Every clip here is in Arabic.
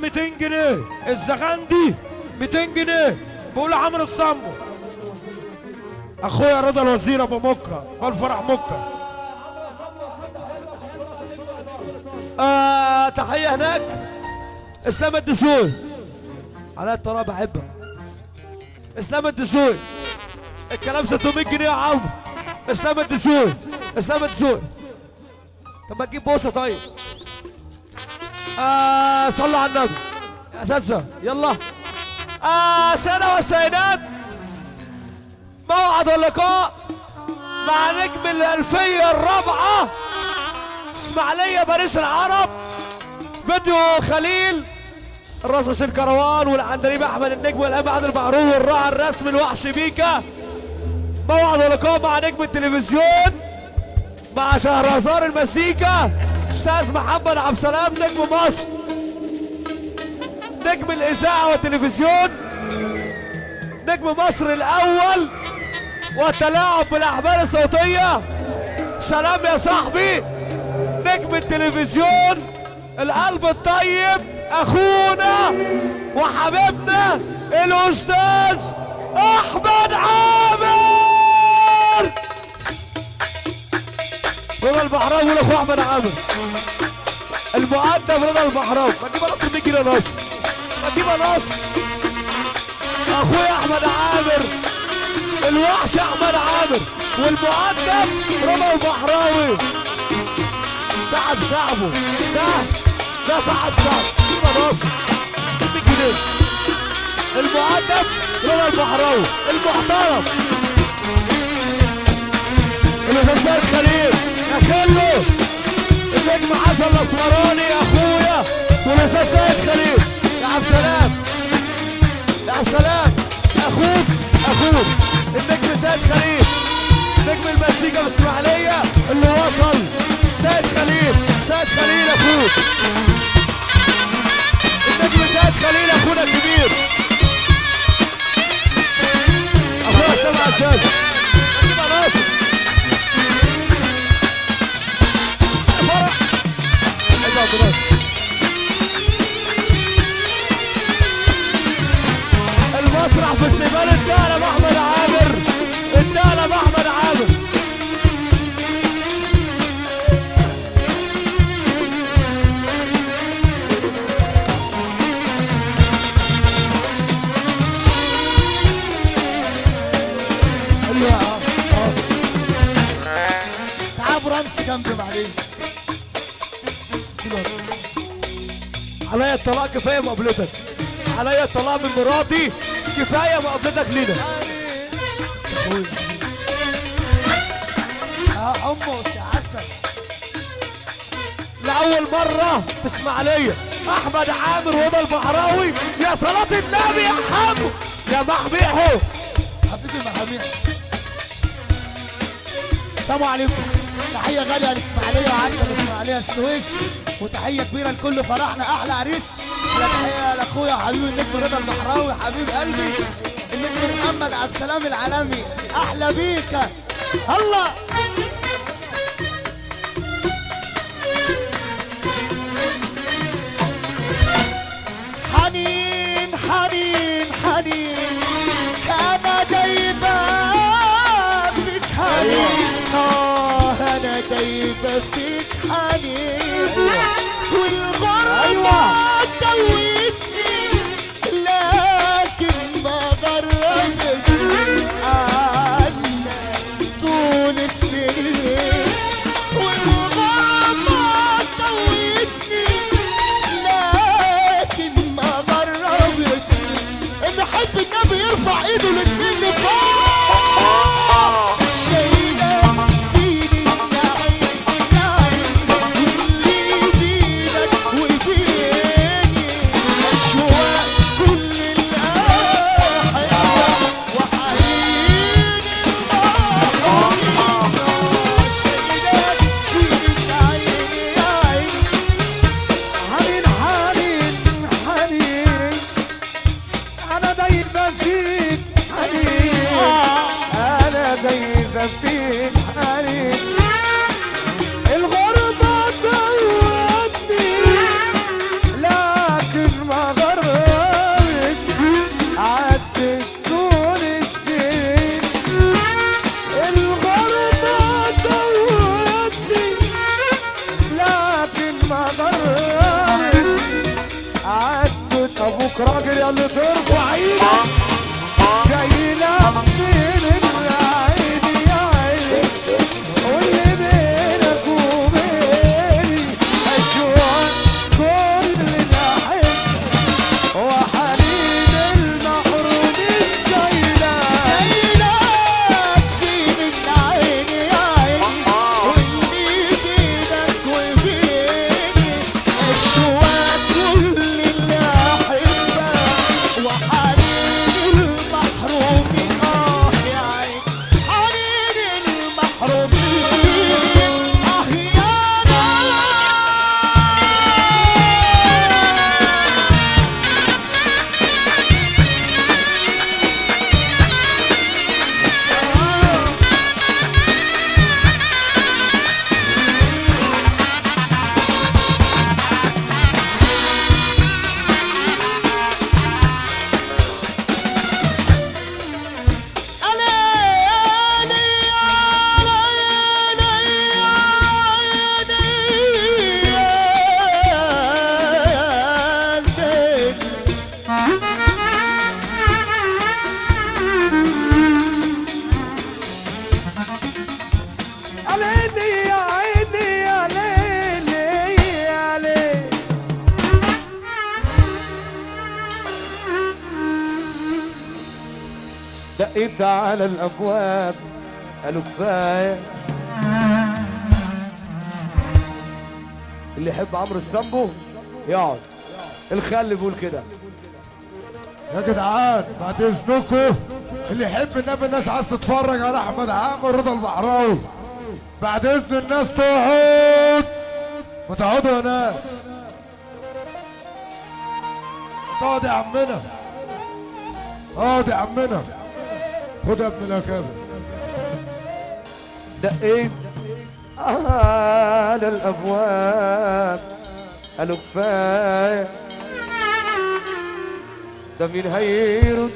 200 جنيه. الزغندي 200 جنيه. بقول عمرو الصمو. اخويا رضا الوزير ابو مكه والفرح مكه. تحيه هناك اسلام الدسوقي. على الطلاق بحبك اسلام الدسوقي. الكلام 600 جنيه يا عمرو. اسلام الدسوقي. اسلام الدسوقي. طب ما تجيب بوسه طيب. صلوا على النبي يا اساتذه يلا. سنه والسيدات، موعد اللقاء مع نجم الألفية الرابعة اسماعيلية باريس العرب. فيديو خليل الرصاص الكروان والعندليب احمد النجم والامام عادل البعروي والراعي الرسمي الوحش بيكا. موعد اللقاء مع نجم التلفزيون مع شهرزار المزيكا استاذ محمد عبد السلام نجم مصر، نجم الاذاعه والتلفزيون، نجم مصر الاول والتلاعب بالاحبال الصوتيه. سلام يا صاحبي. نجم التلفزيون القلب الطيب اخونا وحبيبنا الاستاذ احمد عامر. رضا البحراوي والاخو احمد عامر المؤدب. رضا البحراوي ما تجيبها نصر 100 جنيه نصر. ما تجيبها نصر. اخويا احمد عامر الوحش احمد عامر والمؤدب رضا البحراوي. سعد شعبه ده سعد شعب. تجيبها نصر 100 جنيه. المؤدب رضا البحراوي المحترم. الاستاذ خليل يا خلو. النجم حسن الاسمراني يا اخويا والاستاذ سيد خليل يا عبد السلام. يا عبد السلام اخوك النجم سيد خليل نجم المزيكا في الاسماعيليه اللي وصل. سيد خليل اخوك النجم سيد خليل اخونا الكبير. اخويا سامع الشاشه. نجيبها ناصر المسرح في استقبال الثعلب احمد عامر. الثعلب احمد عامر. تعال برنس جنبي بعدين. عليا الطلاق كفايه مقابلتك. عليا الطلاق من مراتي كفايه مقابلتك لينا. يا حمص يا عسل. لاول مره في اسماعيليه احمد عامر ورضا البحراوي. يا صلاه النبي يا حمو يا محميحو. حبيبي محاميح. السلام عليكم. تحيه غاليه للاسماعيليه وعسل الاسماعيليه السويس. وتحيه كبيره لكل فرحنا احلى عريس. تحيه لاخويا حبيبي النجم رضا البحراوي حبيب قلبي. النجم محمد عبد السلام العالمي احلى بيك. الله حنين حنين حنين انا دايبه فيك حنين. انا دايبه فيك حنين. والغربه دوتني لكن ما غربتني عنك طول السنين. والغربه دوتني لكن ما غربتني. اللي يحب النبي يرفع ايده الاتنين لفوق. انا دايما فيك ابوك راجل يا اللي ترفع ايدك شايلك من العين يا عين واللي بينك وبيني اشواق كل ناحية وحنين المحرومين شايلك من عيني يا عيني واللي بينك وبيني الشواق كل اللي احبه وحنين المحرومين يا عيني حنين المحرومين يا عيني يا عيني يا ليلي يا ليل دقيت على الابواب قالوا كفايه اللي يحب عمرو السامبو يقعد الخل بيقول كده يا جدعان بعد اذنكم اللي يحب النبي الناس عايز تتفرج على احمد عامر رضا البحراوي بعد اذن الناس تقعد ما تقعدوا يا ناس اقعد يا عمنا اقعد يا عمنا خد يا ابن الاكابر دقيت على الابواب قالوا كفايه ده مين هيرد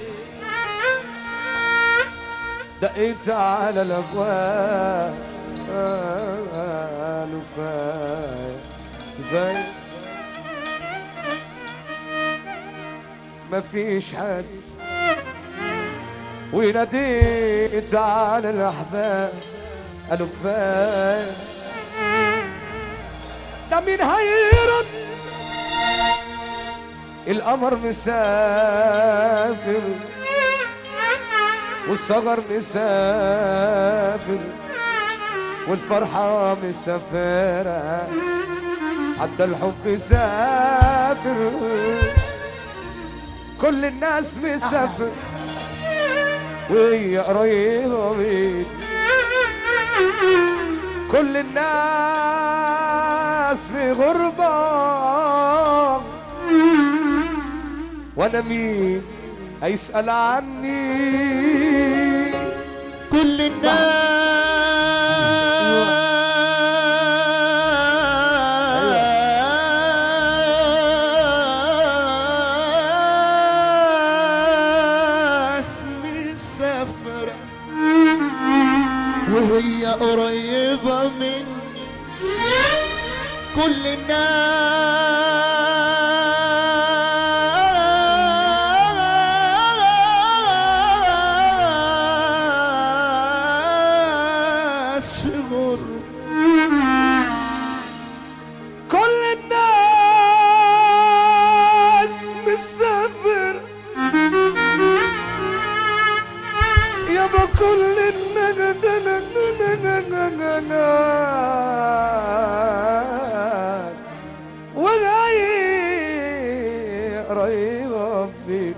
دقيت على الابواب قالوا كفايه كفايه مفيش حد وناديت على الاحباب قالوا كفايه ده مين هيرد القمر مسافر والصغر مسافر والفرحة مسافرة حتى الحب سافر كل الناس مسافر وهي قريبة مني كل الناس في غربة وانا مين هيسأل عني كل الناس مسافرة وهي قريبة مني كل الناس في غربة كل الناس مسافر يابا كل الناس وجاي قريبة مني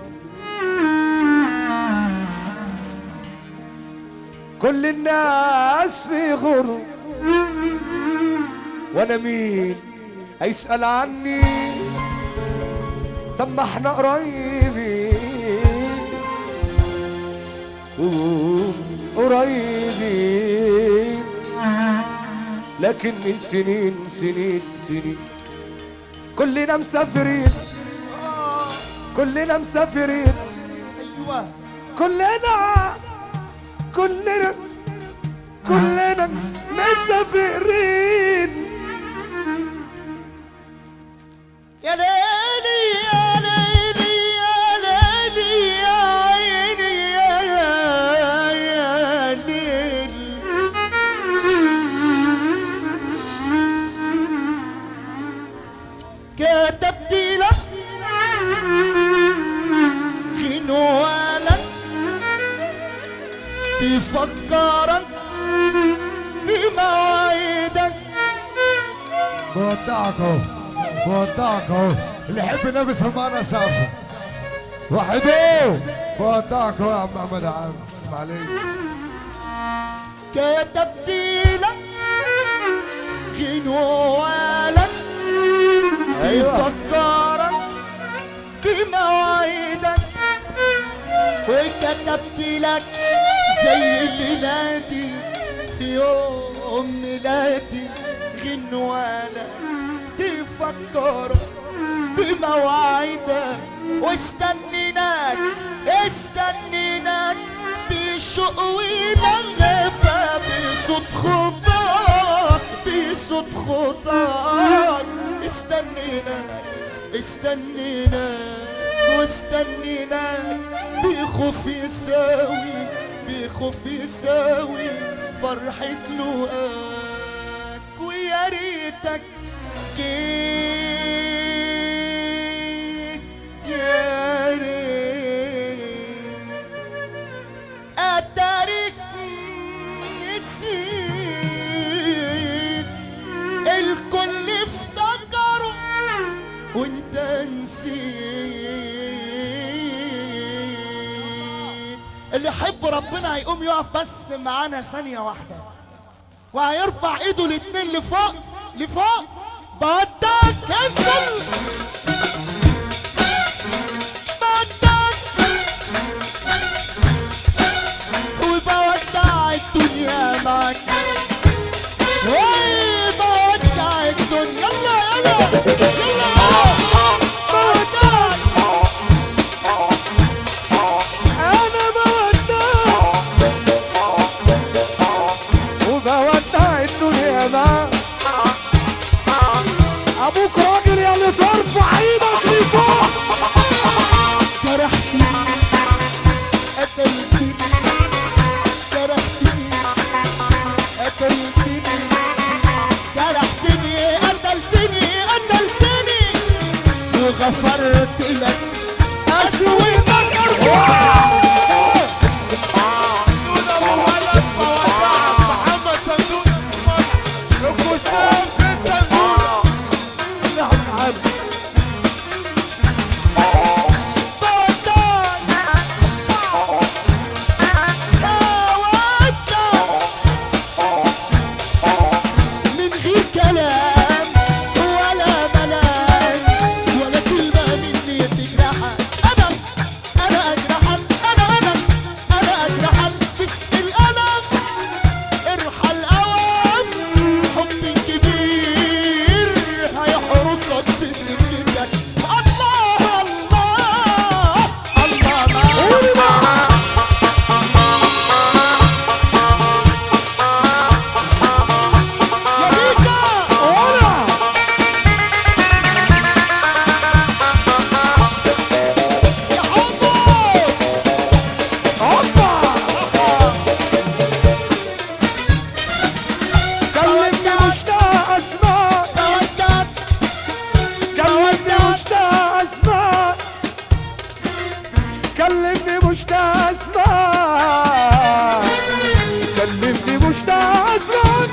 كل الناس في غرب وانا مين هيسأل عني طب ما احنا قريبين قريبين لكن من سنين كلنا مسافرين كلنا مسافرين ايوه كلنا مسافرين يا ليلي يا ليلي بيفكرك بمواعيدك. بودعك اهو، بودعك اهو، اللي يحب النبي سمعنا سقفه. وحدوه بودعك اهو يا عم احمد عامر اسماعيليه. كتبت لك جنوالك يفكرك بمواعيدك، وكتبت لك زي الليلاتي في يوم ميلادي غنوالك تفكرك بمواعيدك، واستنيناك استنيناك بشوق ولهفة بصوت خطاك بصوت خطاك. استنيناك استنيناك واستنيناك بخوف يساوي بخوف يساوي فرحة لقاك. ويا ريتك جيت يا ريت اتارك نسيت الكل افتكره وانت نسيت. اللي يحب ربنا هيقوم يقف بس معانا ثانية واحدة وهيرفع ايده الاتنين لفوق لفوق. بدك انزل بدك وبودع الدنيا معك وبودع الدنيا. يلا يلا يلا بودعك انا بودع وبودع الدنيا معاك. ابوك راجل يا اللي ترفع ايدك لفوق. جرحتني قتلتني جرحتني قتلتني جرحتني قتلتني قتلتني وغفرت لك أسوأك دون أبو ولد بودعك محمد صندوق الخشام بن صندوق. نعم عادي. من غير كلام ولا ملام ولا كلمة مني تجرحك. أنا أجرحك أنا أجرحك باسم الألم. ارحل أوام حبي كبير هيحرسك في سكتك. الله الله الله يا بيكا يا حمص كلمني مشتاق اسمعك بودعك كلمني مشتاق اسمعك كلمني مشتاق اسمعك كلمني مشتاق اسمعك.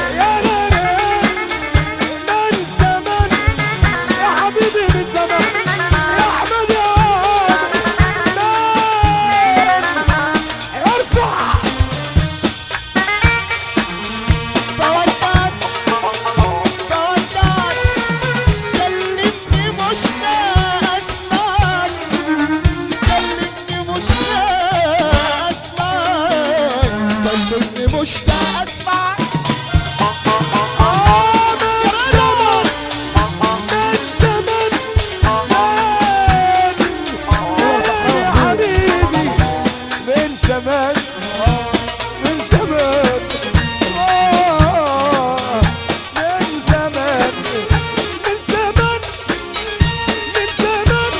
يا غالي من زمان يا حبيبي من زمان يا احمد يا ارفع. بودعك بودعك كلمني مشتاق اسمعك كلمني مشتاق اسمعك كلمني مشتاق اسمعك. من زمان من زمان من زمان من زمان من زمان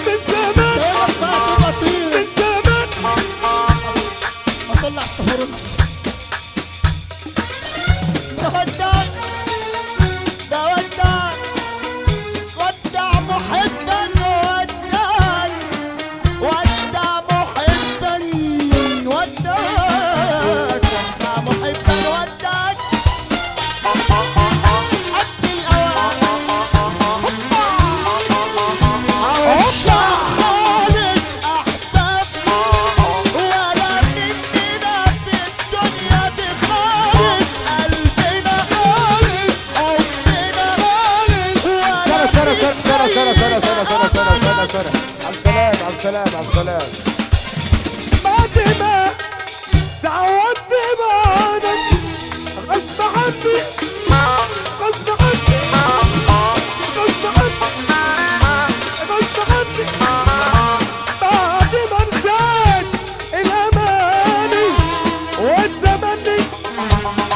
من زمان دايما بقى بطير من زمان. اطلع السحور بودعك بودعك ودع محبك سنة على السلام على السلام على السلام. بعد ما تعودت بعدك غصب عني غصب عني غصب عني غصب عني. بعد ما انساك الاماني والتمني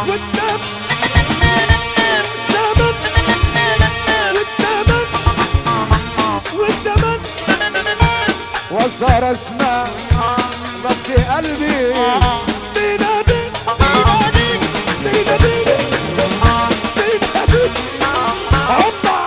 والدم وصار اسمع ضبط قلبي بينادي بينادي بينادي بينادي هوبا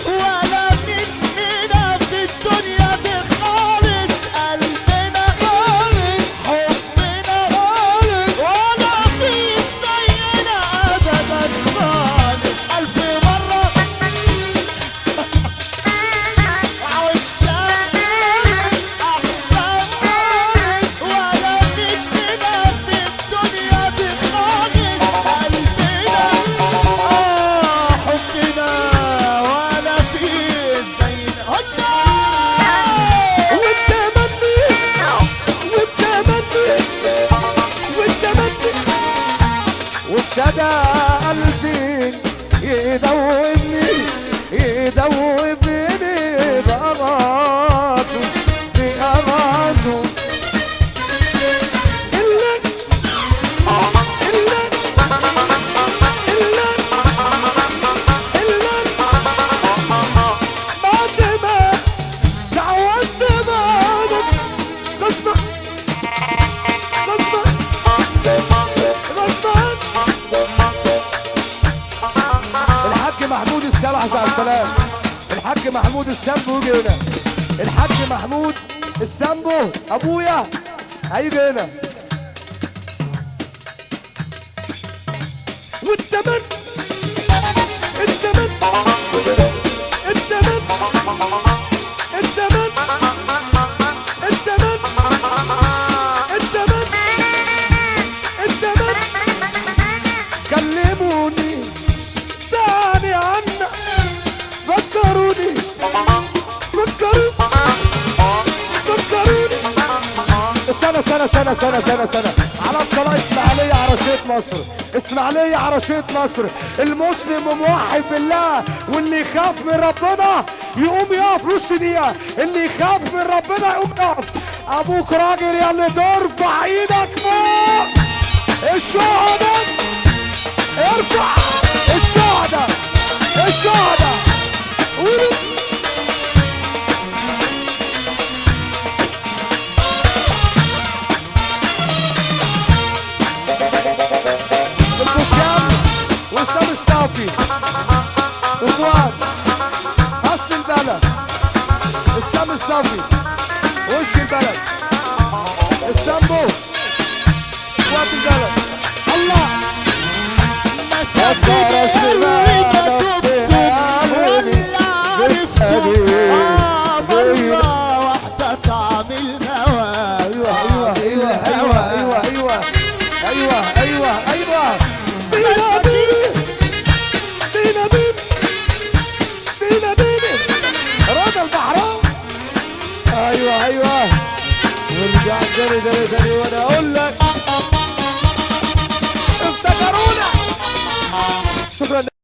ولا مننا في الدنيا دي خالص، قلبنا خالص، حبنا خالص، ولا في زينا ابدا خالص. الف مره عشاق احباب خالص، ولا مننا في الدنيا دي خالص، قلبنا حبنا ولا في زينا. والتمني والتمني والتمني. وابتدى قلبي يدوبني يدوبني بأماته بأماته. إلا إلا إلا إلا بعد ما تعودت بعدك غصب غصب غصب. الحاج محمود السبع على السلام. الحاج محمود السامبو يجي هنا. الحاج محمود السامبو ابويا هيجي هنا. والتمن التمن التمن التمن التمن التمن التمن. كلموني تاني عنك فكروني فكروني فكروني. سنة على الطلاق اسماعيلية عرشية مصر. اسماعيلية عرشية مصر. المسلم موحد بالله واللي يخاف من ربنا يقوم يقف نص دقيقة. اللي يخاف من ربنا يقوم يقف. ابوك راجل يا اللي ترفع ايدك فوق. الشهداء ارفع الشهداء الشهداء. البوسيان واسلام الصافي اخوان اصل البلد. اسلام الصافي وش البلد. السامبو اخوات البلد. الله مسافة قلبي تبتم ولا عرفتم. مرة واحدة تعمل هوا. ايوه ايوه ايوه ايوه ايوه ايوه ايوه ايوه. بينادي بينادي بينادي رضا البحراوي. ايوه ايوه. ورجع جري وانا اقول لك افتكرونا. شكرا.